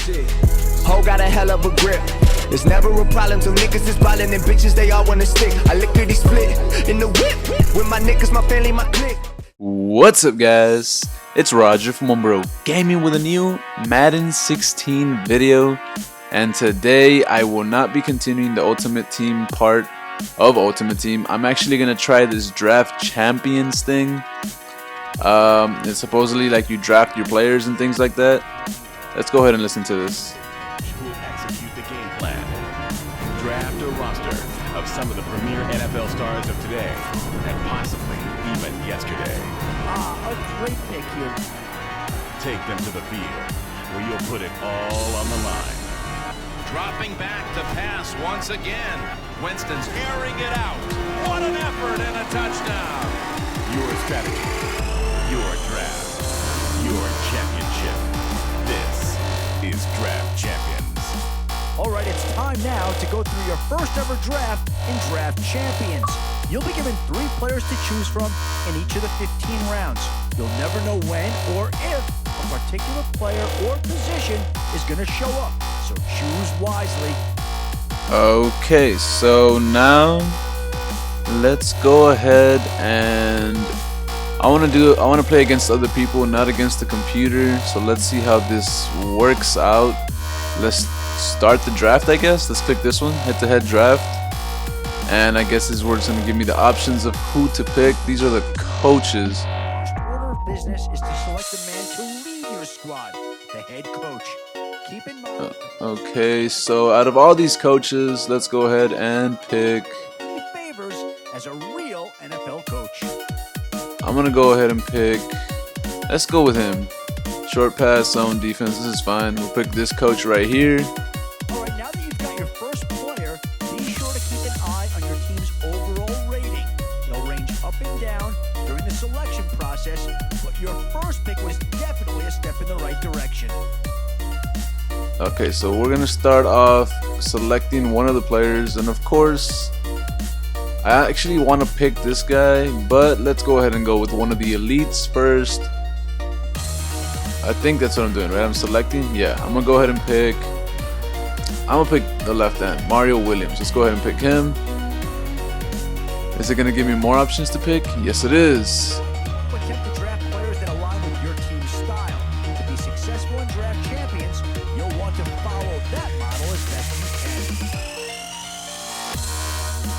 Ho got a hell of a grip. It's never a problem till niggas is ballin' and bitches they all wanna stick. I lickety split in the whip with my niggas, my family, my clique. What's up, guys? It's Roger from OneBroGaming with a new Madden 16 video, and today I will not be continuing the Ultimate Team part of Ultimate Team. I'm actually gonna try this draft champions thing. It's supposedly like you draft your players and things like that. Let's go ahead and listen to this. We'll execute the game plan. Draft a roster of some of the premier NFL stars of today and possibly even yesterday. A great pick here. Take them to the field where you'll put it all on the line. Dropping back to pass once again. Winston's airing it out. What an effort and a touchdown. Your strategy, your draft, your championship. This is Draft Champions. All right, it's time now to go through your first ever draft in Draft Champions. You'll be given 3 players to choose from in each of the 15 rounds. You'll never know when or if a particular player or position is going to show up, so choose wisely. Okay, so now let's go ahead and I want to play against other people, not against the computer. So let's see how this works out. Let's start the draft, I guess. Let's click this one, head-to-head draft. And I guess this is where it's going to give me the options of who to pick. These are the coaches. First order of business is to select the man to lead your squad, the head coach. Keep in mind. Okay, so out of all these coaches, let's go ahead and pick. He favors as a real NFL coach. I'm going to go ahead and pick. Let's go with him. Short pass, zone defense. This is fine. We'll pick this coach right here. All right, now that you've got your first player, be sure to keep an eye on your team's overall rating. It'll range up and down during the selection process, but your first pick was definitely a step in the right direction. Okay, so we're going to start off selecting one of the players, and of course, I actually want to pick this guy, but let's go ahead and go with one of the elites first. I think that's what I'm doing, right? I'm selecting. Yeah, I'm gonna go ahead and pick. I'm gonna pick the left end, Mario Williams. Let's go ahead and pick him. Is it gonna give me more options to pick? Yes, it is. Attempt to draft players that align with your team's style. To be successful in Draft Champions, you'll want to follow that model as best you can.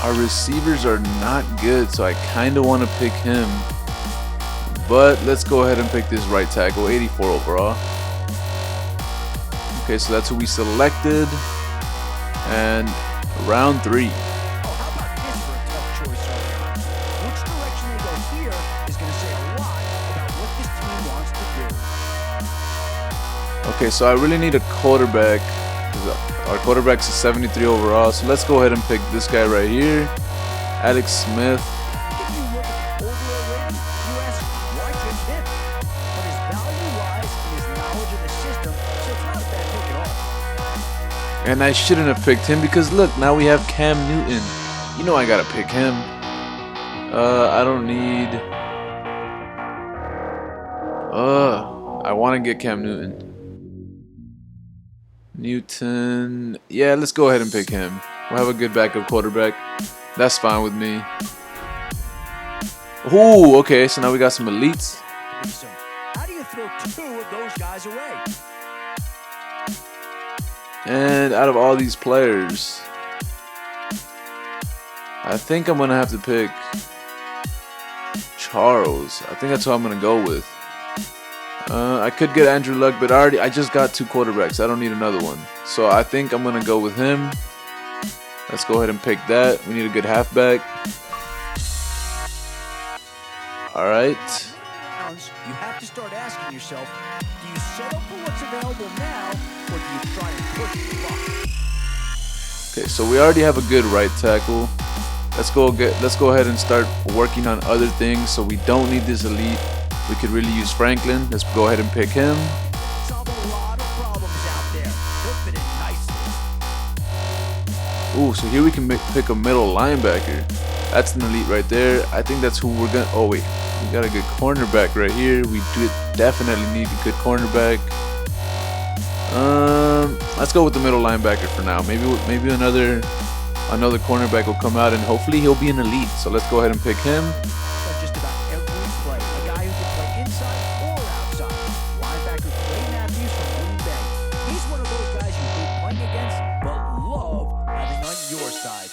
Our receivers are not good, so I kind of want to pick him. But let's go ahead and pick this right tackle, 84 overall. Okay, so that's who we selected. And round 3. Oh, how about this for a tough choice early on? Which direction they go here is going to say a lot about what this team wants to do. Okay, so I really need a quarterback. Our quarterback's a 73 overall. So let's go ahead and pick this guy right here, Alex Smith. If you look at the overall rating, you ask, why pick him? But his value lies in his knowledge of the system, so it's not a bad pick at all. And I shouldn't have picked him because look, now we have Cam Newton. You know I gotta pick him. I don't need. I want to get Cam Newton. Newton. Yeah, let's go ahead and pick him. We'll have a good backup quarterback. That's fine with me. Ooh, okay, so now we got some elites. How do you throw 2 of those guys away? And out of all these players, I think I'm gonna have to pick Charles. I think that's who I'm gonna go with. I could get Andrew Luck, but I just got 2 quarterbacks. I don't need another one. So I think I'm gonna go with him. Let's go ahead and pick that. We need a good halfback. All right. You have to start asking yourself, do you settle for what's available now, or do you try and push the luck? Okay, so we already have a good right tackle. Let's go ahead and start working on other things. So we don't need this elite. We could really use Franklin. Let's go ahead and pick him. Solve a lot of problems out there. He'll fit in nicely. Ooh, so here we can pick a middle linebacker. That's an elite right there. I think that's who we're gonna. Oh wait, we got a good cornerback right here. We do definitely need a good cornerback. let's go with the middle linebacker for now. Maybe another cornerback will come out, and hopefully he'll be an elite. So let's go ahead and pick him. Just about every play, a guy who can play inside or outside. Linebacker Clay Matthews from Green Bay. He's one of those guys you hate playing against, but love having on your side.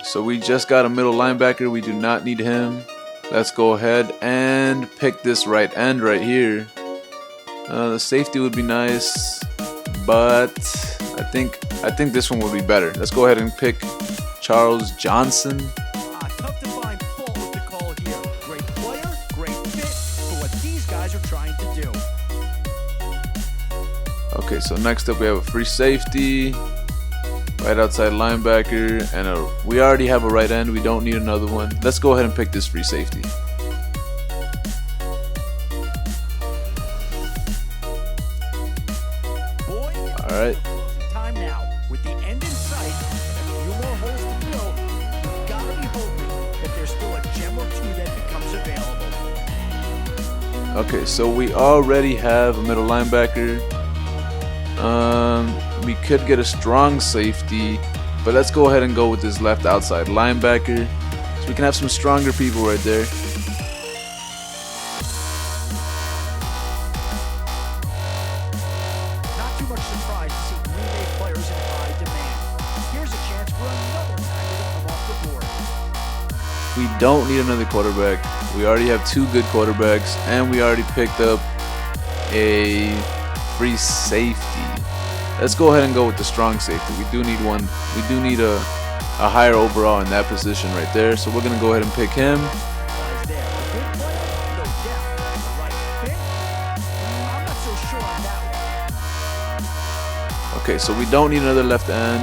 So we just got a middle linebacker. We do not need him. Let's go ahead and pick this right end right here. The safety would be nice, but I think this one would be better. Let's go ahead and pick Charles Johnson. Tough to find fault with the call here. Great player, great fit for what these guys are trying to do. Okay, so next up we have a free safety, right outside linebacker, and we already have a right end. We don't need another one. Let's go ahead and pick this free safety. All right. Time now. With the end in sight and a few more holes to fill, you've got to be hoping that there's still a gem or two that becomes available. Okay, so we already have a middle linebacker. We could get a strong safety, but let's go ahead and go with this left outside linebacker, so we can have some stronger people right there. Not too much surprise to see Green Bay players in high demand. Here's a chance for another tackle to come off the board. We don't need another quarterback. We already have two good quarterbacks, and we already picked up a free safety. Let's go ahead and go with the strong safety. We do need one. We do need a higher overall in that position right there. So we're gonna go ahead and pick him. Guys there. A good player, no doubt. The right fit? I'm not so sure on that one. Okay, so we don't need another left end.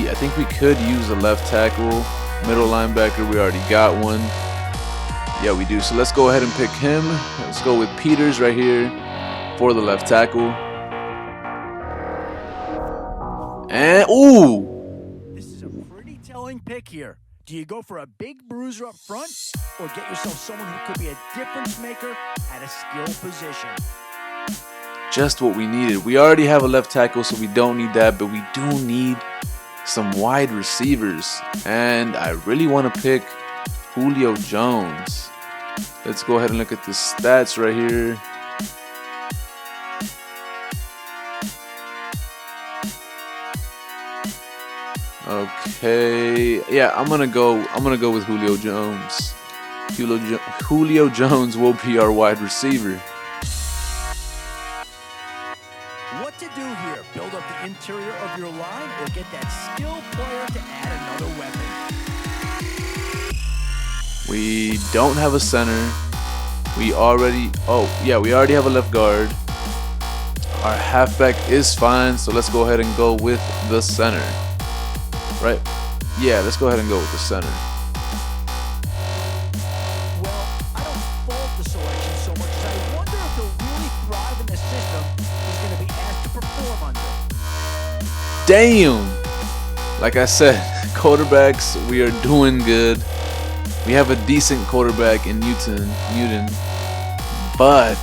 I think we could use a left tackle. Middle linebacker, we already got one. Yeah, we do. So let's go ahead and pick him. Let's go with Peters right here for the left tackle. And ooh! This is a pretty telling pick here. Do you go for a big bruiser up front, or get yourself someone who could be a difference maker at a skill position? Just what we needed. We already have a left tackle, so we don't need that, but we do need some wide receivers. And I really want to pick Julio Jones. Let's go ahead and look at the stats right here. Okay, yeah, I'm gonna go with Julio Jones. Julio Jones will be our wide receiver. What to do here? Build up the interior of your line, or get that skill player to add another weapon? We don't have a center. We already have a left guard. Our halfback is fine, so let's go ahead and go with the center. Right? Yeah, let's go ahead and go with the center. Well, I don't fault the selection so much as I wonder if they'll really thrive in the system he's going to be asked to perform under. Damn! Like I said, quarterbacks, we are doing good. We have a decent quarterback in Newton, but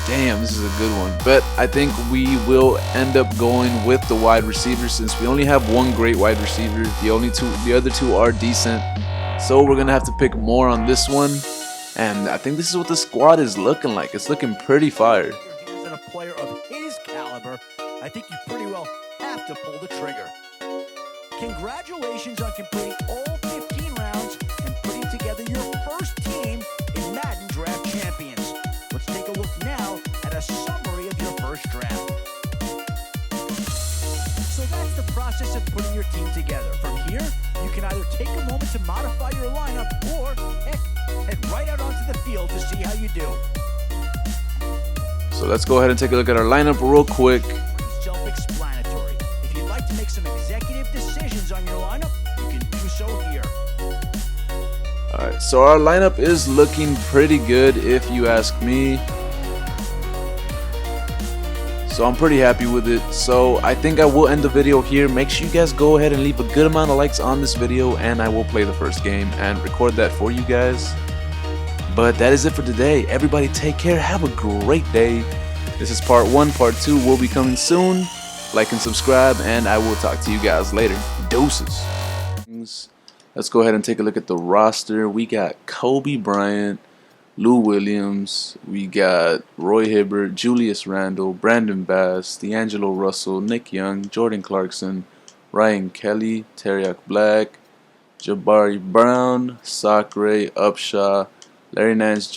damn, this is a good one. But I think we will end up going with the wide receiver, since we only have one great wide receiver. The other two are decent, so we're gonna have to pick more on this one. And I think this is what the squad is looking like. It's looking pretty fire. And a player of his caliber, I think you pretty well have to pull the trigger. Congratulations on completing all 15 rounds and putting together your first team in Madden Draft Champions. Let's take a look now at a summary of your first draft. So that's the process of putting your team together. From here, you can either take a moment to modify your lineup, or heck, head right out onto the field to see how you do. So let's go ahead and take a look at our lineup real quick. Self-explanatory. If you'd like to make some executive decisions on your lineup, you can do so here. Alright, so our lineup is looking pretty good if you ask me. So I'm pretty happy with it. So I think I will end the video here. Make sure you guys go ahead and leave a good amount of likes on this video, and I will play the first game and record that for you guys. But that is it for today. Everybody take care. Have a great day. This is part 1. Part 2 will be coming soon. Like and subscribe, and I will talk to you guys later. Deuces. Let's go ahead and take a look at the roster. We got Kobe Bryant, Lou Williams, we got Roy Hibbert, Julius Randle, Brandon Bass, D'Angelo Russell, Nick Young, Jordan Clarkson, Ryan Kelly, Terriak Black, Jabari Brown, Sacre, Upshaw, Larry Nance Jr.